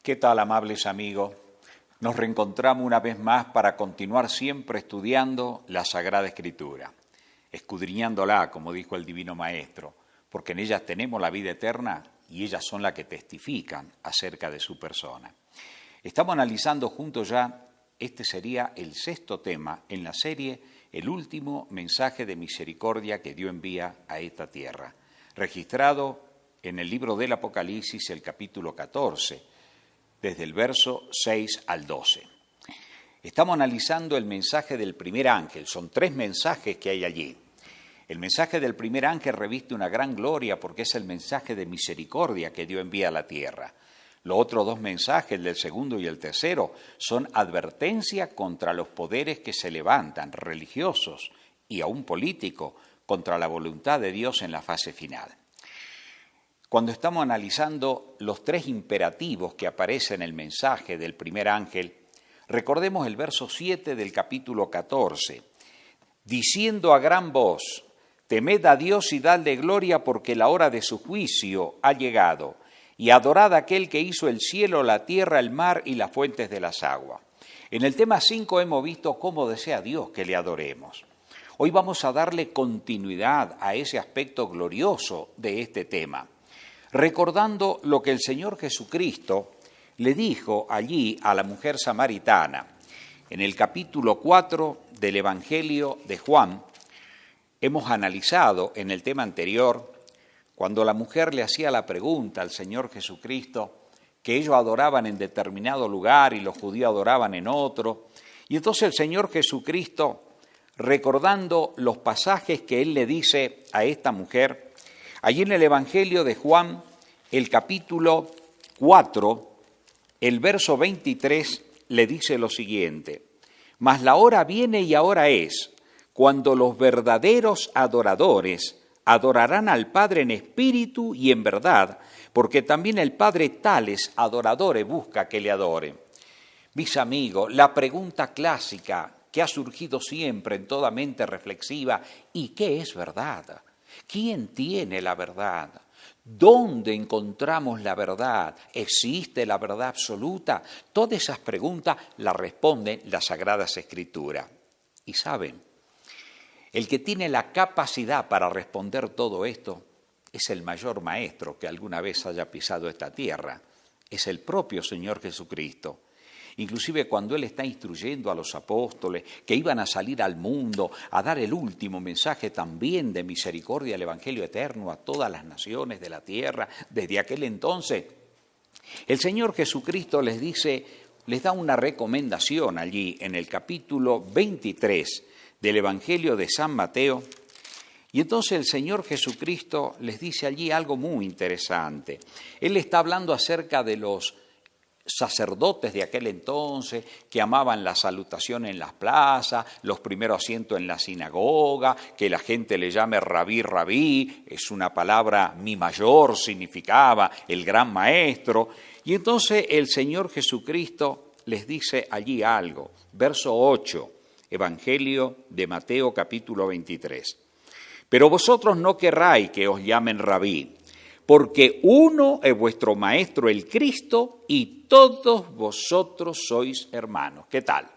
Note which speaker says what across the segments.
Speaker 1: ¿Qué tal, amables amigos? Nos reencontramos una vez más para continuar siempre estudiando la Sagrada Escritura, escudriñándola, como dijo el Divino Maestro, porque en ellas tenemos la vida eterna y ellas son las que testifican acerca de su persona. Estamos analizando juntos ya, este sería el 6º tema en la serie, el último mensaje de misericordia que Dios envía a esta tierra, registrado en el libro del Apocalipsis, el capítulo 14, desde el verso 6 al 12. Estamos analizando el mensaje del primer ángel, son 3 mensajes que hay allí. El mensaje del primer ángel reviste una gran gloria porque es el mensaje de misericordia que Dios envía a la tierra. Los otros 2 mensajes, el del segundo y el tercero, son advertencia contra los poderes que se levantan, religiosos y aún políticos, contra la voluntad de Dios en la fase final. Cuando estamos analizando los 3 imperativos que aparecen en el mensaje del primer ángel, recordemos el verso 7 del capítulo 14, diciendo a gran voz, temed a Dios y dadle gloria porque la hora de su juicio ha llegado, y adorad a aquel que hizo el cielo, la tierra, el mar y las fuentes de las aguas. En el tema 5 hemos visto cómo desea Dios que le adoremos. Hoy vamos a darle continuidad a ese aspecto glorioso de este tema, recordando lo que el Señor Jesucristo le dijo allí a la mujer samaritana. En el capítulo 4 del Evangelio de Juan, hemos analizado en el tema anterior, cuando la mujer le hacía la pregunta al Señor Jesucristo, que ellos adoraban en determinado lugar y los judíos adoraban en otro, y entonces el Señor Jesucristo, recordando los pasajes que Él le dice a esta mujer, allí en el Evangelio de Juan, el capítulo 4, el verso 23, le dice lo siguiente, mas la hora viene y ahora es, cuando los verdaderos adoradores adorarán al Padre en espíritu y en verdad, porque también el Padre tales adoradores busca que le adoren. Mis amigos, la pregunta clásica que ha surgido siempre en toda mente reflexiva, ¿y qué es verdad? ¿Quién tiene la verdad? ¿Dónde encontramos la verdad? ¿Existe la verdad absoluta? Todas esas preguntas las responden las Sagradas Escrituras. Y saben, el que tiene la capacidad para responder todo esto es el mayor maestro que alguna vez haya pisado esta tierra. Es el propio Señor Jesucristo. Inclusive cuando Él está instruyendo a los apóstoles que iban a salir al mundo a dar el último mensaje también de misericordia del Evangelio eterno a todas las naciones de la tierra, desde aquel entonces, el Señor Jesucristo les dice, les da una recomendación allí en el capítulo 23 del Evangelio de San Mateo, y entonces el Señor Jesucristo les dice allí algo muy interesante. Él está hablando acerca de los sacerdotes de aquel entonces que amaban la salutación en las plazas, los primeros asientos en la sinagoga, que la gente le llame rabí, rabí, es una palabra mi mayor, significaba el gran maestro. Y entonces el Señor Jesucristo les dice allí algo, verso 8, Evangelio de Mateo capítulo 23. Pero vosotros no querráis que os llamen rabí, porque uno es vuestro Maestro el Cristo y todos vosotros sois hermanos. ¿Qué tal?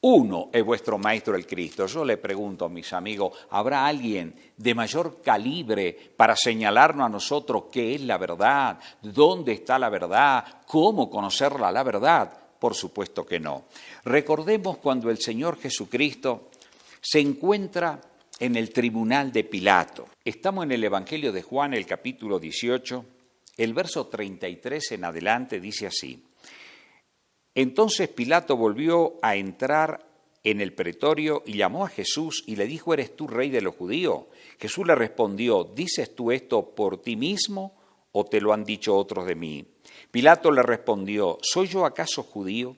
Speaker 1: Uno es vuestro Maestro el Cristo. Yo le pregunto a mis amigos, ¿habrá alguien de mayor calibre para señalarnos a nosotros qué es la verdad? ¿Dónde está la verdad? ¿Cómo conocerla la verdad? Por supuesto que no. Recordemos cuando el Señor Jesucristo se encuentra en el tribunal de Pilato. Estamos en el Evangelio de Juan, el capítulo 18, el verso 33 en adelante dice así. Entonces Pilato volvió a entrar en el pretorio y llamó a Jesús y le dijo, ¿eres tú rey de los judíos? Jesús le respondió, ¿dices tú esto por ti mismo o te lo han dicho otros de mí? Pilato le respondió, ¿soy yo acaso judío?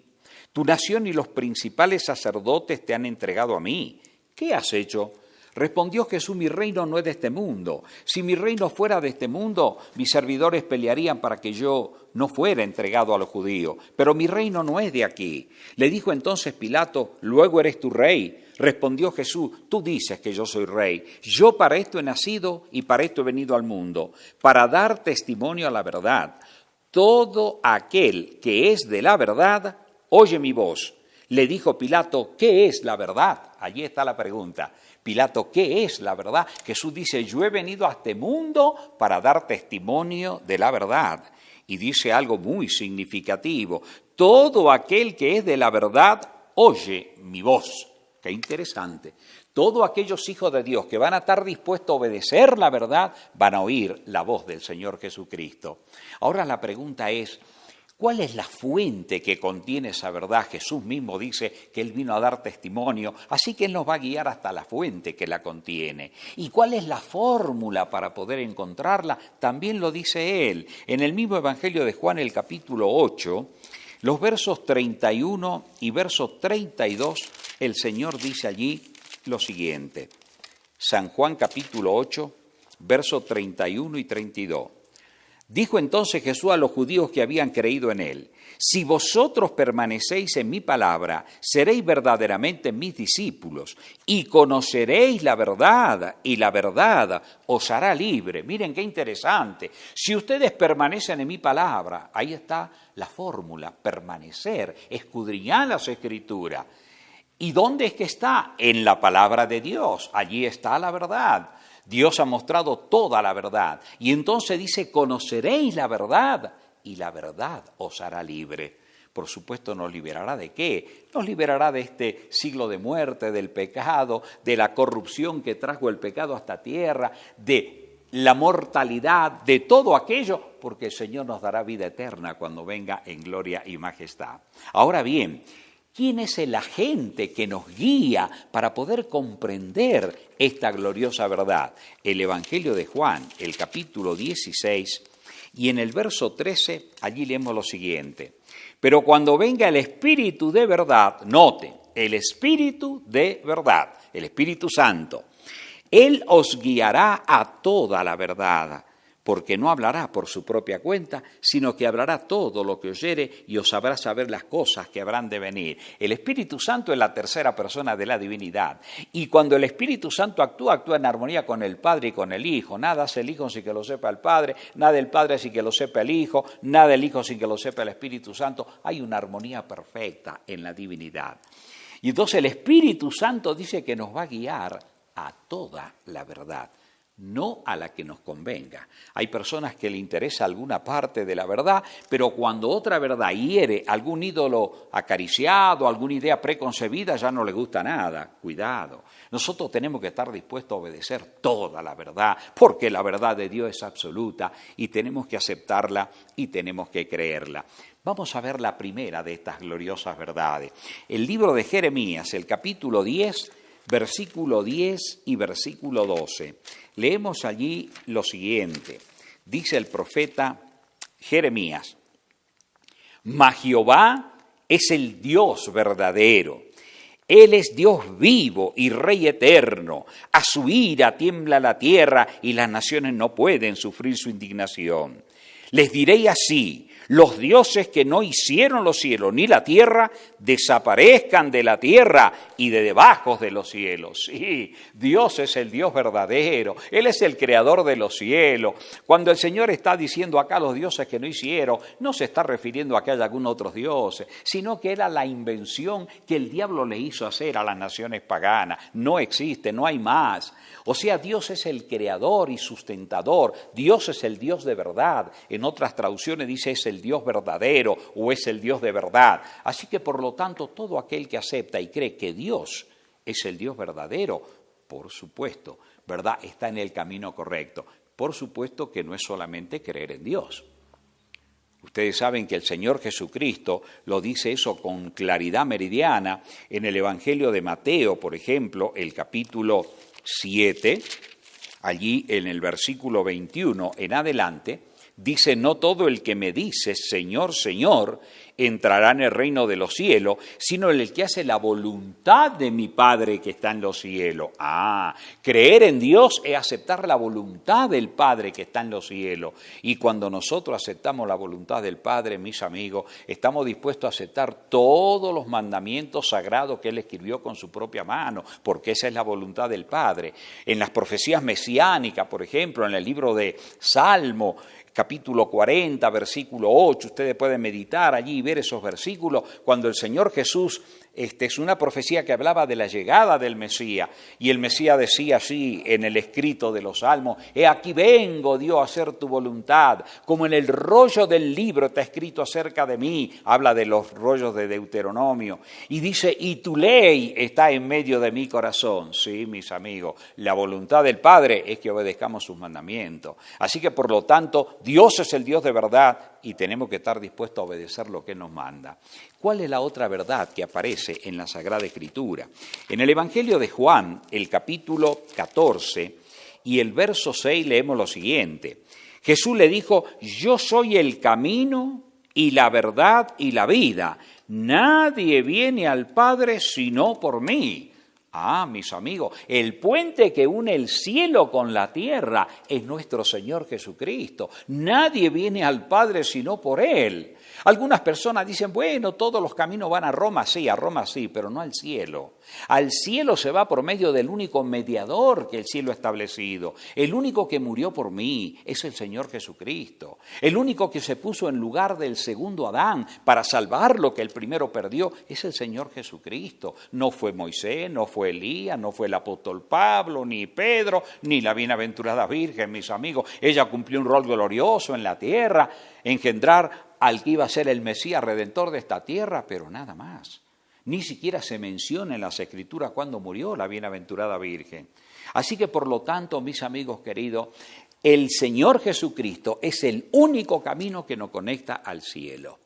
Speaker 1: Tu nación y los principales sacerdotes te han entregado a mí. ¿Qué has hecho? Respondió Jesús, mi reino no es de este mundo. Si mi reino fuera de este mundo, mis servidores pelearían para que yo no fuera entregado a los judíos. Pero mi reino no es de aquí. Le dijo entonces Pilato, ¿luego eres tu rey? Respondió Jesús, tú dices que yo soy rey. Yo para esto he nacido y para esto he venido al mundo, para dar testimonio a la verdad. Todo aquel que es de la verdad, oye mi voz. Le dijo Pilato, ¿qué es la verdad? Allí está la pregunta. Pilato, ¿qué es la verdad? Jesús dice, yo he venido a este mundo para dar testimonio de la verdad. Y dice algo muy significativo, todo aquel que es de la verdad, oye mi voz. Qué interesante. Todos aquellos hijos de Dios que van a estar dispuestos a obedecer la verdad, van a oír la voz del Señor Jesucristo. Ahora la pregunta es, ¿cuál es la fuente que contiene esa verdad? Jesús mismo dice que Él vino a dar testimonio, así que Él nos va a guiar hasta la fuente que la contiene. ¿Y cuál es la fórmula para poder encontrarla? También lo dice Él. En el mismo Evangelio de Juan, el capítulo 8, los versos 31 y verso 32, el Señor dice allí lo siguiente. San Juan capítulo 8, versos 31 y 32. Dijo entonces Jesús a los judíos que habían creído en Él, si vosotros permanecéis en mi palabra, seréis verdaderamente mis discípulos y conoceréis la verdad y la verdad os hará libre. Miren qué interesante. Si ustedes permanecen en mi palabra, ahí está la fórmula, permanecer, escudriñar las Escrituras. ¿Y dónde es que está? En la palabra de Dios. Allí está la verdad. Dios ha mostrado toda la verdad. Y entonces dice, conoceréis la verdad y la verdad os hará libre. Por supuesto, ¿nos liberará de qué? Nos liberará de este siglo de muerte, del pecado, de la corrupción que trajo el pecado a esta tierra, de la mortalidad, de todo aquello, porque el Señor nos dará vida eterna cuando venga en gloria y majestad. Ahora bien, ¿quién es el agente que nos guía para poder comprender esta gloriosa verdad? El Evangelio de Juan, el capítulo 16, y en el verso 13, allí leemos lo siguiente. Pero cuando venga el Espíritu de verdad, note, el Espíritu de verdad, el Espíritu Santo, Él os guiará a toda la verdad, porque no hablará por su propia cuenta, sino que hablará todo lo que oyere y os habrá saber las cosas que habrán de venir. El Espíritu Santo es la tercera persona de la divinidad. Y cuando el Espíritu Santo actúa en armonía con el Padre y con el Hijo. Nada hace el Hijo sin que lo sepa el Padre, nada el Padre sin que lo sepa el Hijo, nada el Hijo sin que lo sepa el Espíritu Santo. Hay una armonía perfecta en la divinidad. Y entonces el Espíritu Santo dice que nos va a guiar a toda la verdad, no a la que nos convenga. Hay personas que le interesa alguna parte de la verdad, pero cuando otra verdad hiere algún ídolo acariciado, alguna idea preconcebida, ya no le gusta nada. Cuidado. Nosotros tenemos que estar dispuestos a obedecer toda la verdad, porque la verdad de Dios es absoluta y tenemos que aceptarla y tenemos que creerla. Vamos a ver la primera de estas gloriosas verdades. El libro de Jeremías, el capítulo 10, versículo 10 y versículo 12. Leemos allí lo siguiente. Dice el profeta Jeremías, mas Jehová es el Dios verdadero. Él es Dios vivo y Rey eterno. A su ira tiembla la tierra y las naciones no pueden sufrir su indignación. Les diré así, los dioses que no hicieron los cielos ni la tierra, desaparezcan de la tierra y de debajo de los cielos. Sí, Dios es el Dios verdadero, Él es el creador de los cielos. Cuando el Señor está diciendo acá los dioses que no hicieron, no se está refiriendo a que haya algunos otros dioses, sino que era la invención que el diablo le hizo hacer a las naciones paganas. No existe, no hay más. O sea, Dios es el creador y sustentador, Dios es el Dios de verdad. En otras traducciones dice es el Dios verdadero o es el Dios de verdad. Así que por lo tanto todo aquel que acepta y cree que Dios es el Dios verdadero, por supuesto, ¿verdad?, está en el camino correcto. Por supuesto que no es solamente creer en Dios. Ustedes saben que el Señor Jesucristo lo dice eso con claridad meridiana en el Evangelio de Mateo, por ejemplo, el capítulo 7, allí en el versículo 21 en adelante, dice, no todo el que me dice, Señor, Señor, entrará en el reino de los cielos, sino el que hace la voluntad de mi Padre que está en los cielos. Creer en Dios es aceptar la voluntad del Padre que está en los cielos. Y cuando nosotros aceptamos la voluntad del Padre, mis amigos, estamos dispuestos a aceptar todos los mandamientos sagrados que Él escribió con su propia mano, porque esa es la voluntad del Padre. En las profecías mesiánicas, por ejemplo, en el libro de Salmo, capítulo 40, versículo 8, ustedes pueden meditar allí y ver esos versículos, cuando el Señor Jesús, es una profecía que hablaba de la llegada del Mesías, y el Mesías decía así en el escrito de los Salmos: he aquí vengo, Dios, a hacer tu voluntad, como en el rollo del libro está escrito acerca de mí, habla de los rollos de Deuteronomio, y dice, y tu ley está en medio de mi corazón. Sí, mis amigos, la voluntad del Padre es que obedezcamos sus mandamientos. Así que, por lo tanto, Dios es el Dios de verdad y tenemos que estar dispuestos a obedecer lo que Él nos manda. ¿Cuál es la otra verdad que aparece en la Sagrada Escritura? En el Evangelio de Juan, el capítulo 14 y el verso 6, leemos lo siguiente. Jesús le dijo: yo soy el camino y la verdad y la vida. Nadie viene al Padre sino por mí. Mis amigos, el puente que une el cielo con la tierra es nuestro Señor Jesucristo. Nadie viene al Padre sino por Él. Algunas personas dicen, bueno, todos los caminos van a Roma sí, pero no al cielo. Al cielo se va por medio del único mediador que el cielo ha establecido. El único que murió por mí es el Señor Jesucristo. El único que se puso en lugar del segundo Adán para salvar lo que el primero perdió es el Señor Jesucristo. No fue Moisés, no fue Elías, no fue el apóstol Pablo, ni Pedro, ni la bienaventurada Virgen, mis amigos. Ella cumplió un rol glorioso en la tierra, engendrar al que iba a ser el Mesías redentor de esta tierra, pero nada más. Ni siquiera se menciona en las Escrituras cuándo murió la bienaventurada Virgen. Así que, por lo tanto, mis amigos queridos, el Señor Jesucristo es el único camino que nos conecta al cielo.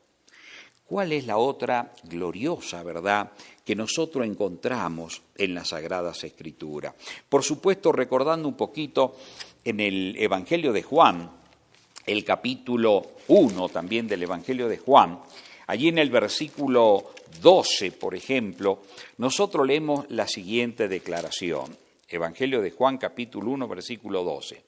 Speaker 1: ¿Cuál es la otra gloriosa verdad que nosotros encontramos en las Sagradas Escrituras? Por supuesto, recordando un poquito en el Evangelio de Juan, el capítulo 1 también del Evangelio de Juan, allí en el versículo 12, por ejemplo, nosotros leemos la siguiente declaración. Evangelio de Juan, capítulo 1, versículo 12.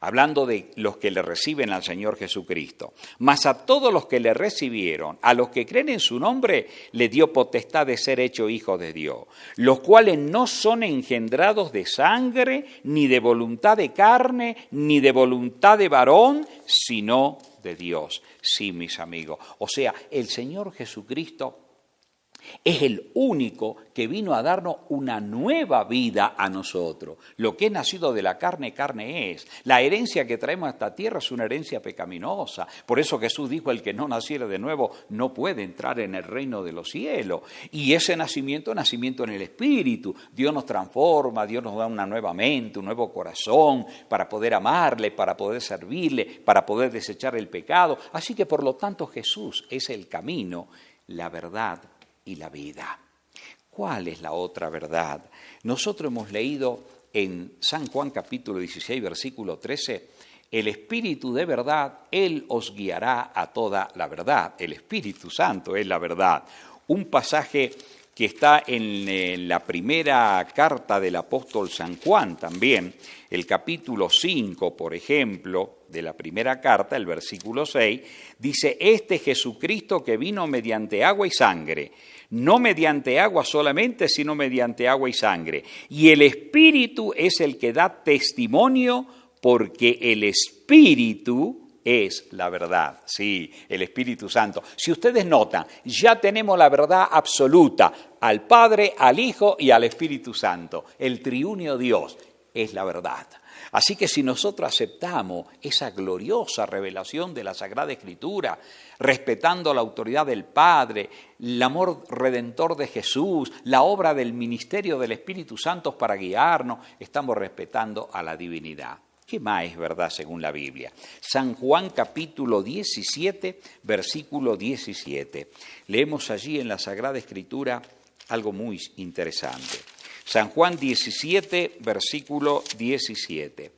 Speaker 1: Hablando de los que le reciben al Señor Jesucristo. Mas a todos los que le recibieron, a los que creen en su nombre, le dio potestad de ser hecho hijos de Dios, los cuales no son engendrados de sangre, ni de voluntad de carne, ni de voluntad de varón, sino de Dios. Sí, mis amigos. O sea, el Señor Jesucristo es el único que vino a darnos una nueva vida a nosotros. Lo que es nacido de la carne, carne es. La herencia que traemos a esta tierra es una herencia pecaminosa. Por eso Jesús dijo, el que no naciere de nuevo no puede entrar en el reino de los cielos. Y ese nacimiento es nacimiento en el Espíritu. Dios nos transforma, Dios nos da una nueva mente, un nuevo corazón para poder amarle, para poder servirle, para poder desechar el pecado. Así que, por lo tanto, Jesús es el camino, la verdad y la vida. ¿Cuál es la otra verdad? Nosotros hemos leído en San Juan capítulo 16, versículo 13, el Espíritu de verdad, Él os guiará a toda la verdad. El Espíritu Santo es la verdad. Un pasaje que está en la primera carta del apóstol San Juan también, el capítulo 5, por ejemplo, de la primera carta, el versículo 6, dice, este Jesucristo que vino mediante agua y sangre, no mediante agua solamente, sino mediante agua y sangre. Y el Espíritu es el que da testimonio, porque el Espíritu es la verdad. Sí, el Espíritu Santo. Si ustedes notan, ya tenemos la verdad absoluta al Padre, al Hijo y al Espíritu Santo. El triunio Dios es la verdad. Así que si nosotros aceptamos esa gloriosa revelación de la Sagrada Escritura, respetando la autoridad del Padre, el amor redentor de Jesús, la obra del ministerio del Espíritu Santo para guiarnos, estamos respetando a la divinidad. ¿Qué más es verdad según la Biblia? San Juan capítulo 17, versículo 17. Leemos allí en la Sagrada Escritura algo muy interesante. San Juan 17, versículo 17.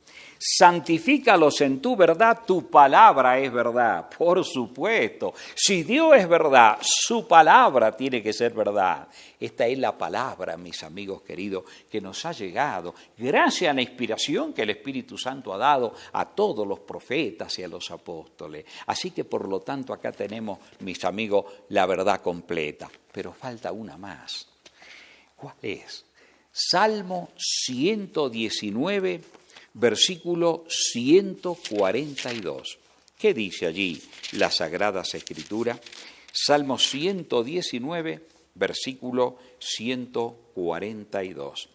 Speaker 1: Santifícalos en tu verdad, tu palabra es verdad. Por supuesto, si Dios es verdad, su palabra tiene que ser verdad. Esta es la palabra, mis amigos queridos, que nos ha llegado gracias a la inspiración que el Espíritu Santo ha dado a todos los profetas y a los apóstoles. Así que, por lo tanto, acá tenemos, mis amigos, la verdad completa. Pero falta una más. ¿Cuál es? Salmo 119, versículo 142. ¿Qué dice allí las Sagradas Escrituras? Salmo 119, versículo 142.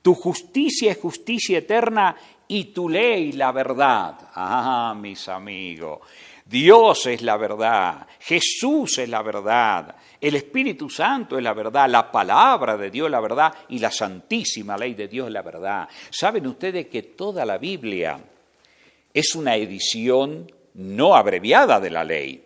Speaker 1: Tu justicia es justicia eterna y tu ley la verdad. Ah, mis amigos, Dios es la verdad, Jesús es la verdad, el Espíritu Santo es la verdad, la palabra de Dios es la verdad y la santísima ley de Dios es la verdad. ¿Saben ustedes que toda la Biblia es una edición no abreviada de la ley?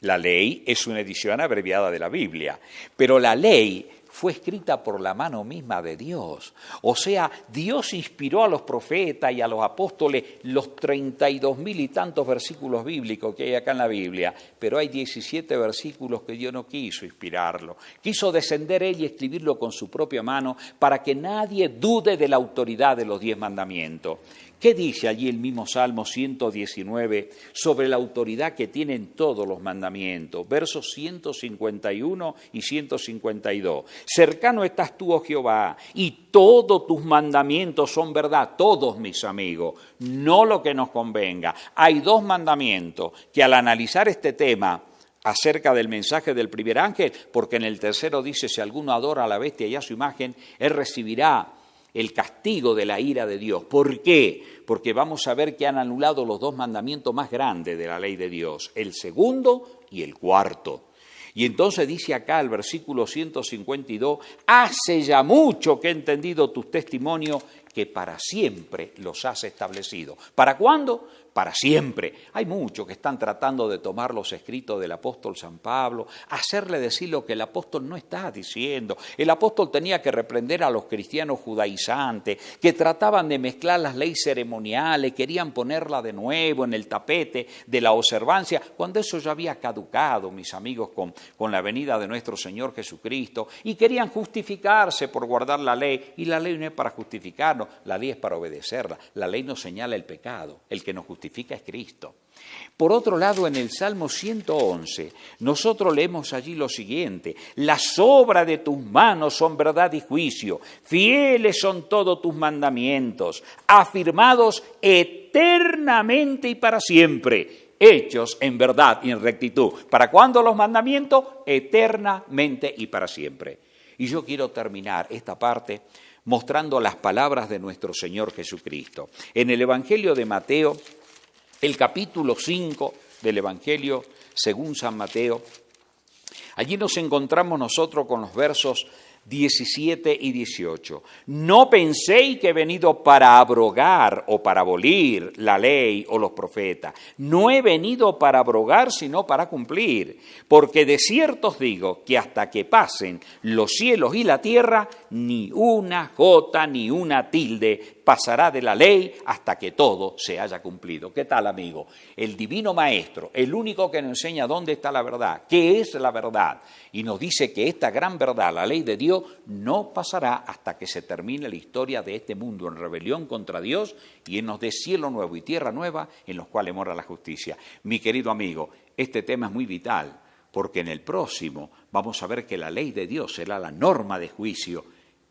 Speaker 1: La ley es una edición abreviada de la Biblia, pero la ley fue escrita por la mano misma de Dios. O sea, Dios inspiró a los profetas y a los apóstoles los 32.000 y tantos versículos bíblicos que hay acá en la Biblia, pero hay 17 versículos que Dios no quiso inspirarlo. Quiso descender Él y escribirlo con su propia mano para que nadie dude de la autoridad de los 10 mandamientos. ¿Qué dice allí el mismo Salmo 119 sobre la autoridad que tienen todos los mandamientos? Versos 151 y 152. Cercano estás tú, oh Jehová, y todos tus mandamientos son verdad, todos, mis amigos, no lo que nos convenga. Hay 2 mandamientos que al analizar este tema acerca del mensaje del primer ángel, porque en el tercero dice, si alguno adora a la bestia y a su imagen, él recibirá el castigo de la ira de Dios. ¿Por qué? Porque vamos a ver que han anulado los 2 mandamientos más grandes de la ley de Dios, el segundo y el cuarto. Y entonces dice acá el versículo 152, hace ya mucho que he entendido tus testimonios, que para siempre los has establecido. ¿Para cuándo? Para siempre. Hay muchos que están tratando de tomar los escritos del apóstol San Pablo, hacerle decir lo que el apóstol no está diciendo. El apóstol tenía que reprender a los cristianos judaizantes, que trataban de mezclar las leyes ceremoniales, querían ponerla de nuevo en el tapete de la observancia, cuando eso ya había caducado, mis amigos, con la venida de nuestro Señor Jesucristo, y querían justificarse por guardar la ley, y la ley no es para justificarnos, la ley es para obedecerla. La ley nos señala el pecado, el que nos justifica es Cristo. Por otro lado, en el Salmo 111, nosotros leemos allí lo siguiente, las obras de tus manos son verdad y juicio, fieles son todos tus mandamientos, afirmados eternamente y para siempre, hechos en verdad y en rectitud. ¿Para cuándo los mandamientos? Eternamente y para siempre. Y yo quiero terminar esta parte mostrando las palabras de nuestro Señor Jesucristo. En el Evangelio de Mateo, el capítulo 5 del Evangelio según San Mateo, allí nos encontramos nosotros con los versos 17 y 18. No penséis que he venido para abrogar o para abolir la ley o los profetas. No he venido para abrogar, sino para cumplir. Porque de cierto os digo que hasta que pasen los cielos y la tierra, ni una jota ni una tilde pasará de la ley hasta que todo se haya cumplido. ¿Qué tal, amigo? El divino maestro, el único que nos enseña dónde está la verdad, qué es la verdad, y nos dice que esta gran verdad, la ley de Dios, no pasará hasta que se termine la historia de este mundo en rebelión contra Dios y en nos dé cielo nuevo y tierra nueva en los cuales mora la justicia. Mi querido amigo, este tema es muy vital, porque en el próximo vamos a ver que la ley de Dios será la norma de juicio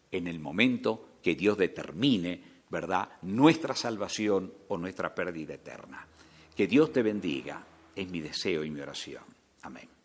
Speaker 1: en el momento que Dios determine, ¿verdad?, nuestra salvación o nuestra pérdida eterna. Que Dios te bendiga, es mi deseo y mi oración. Amén.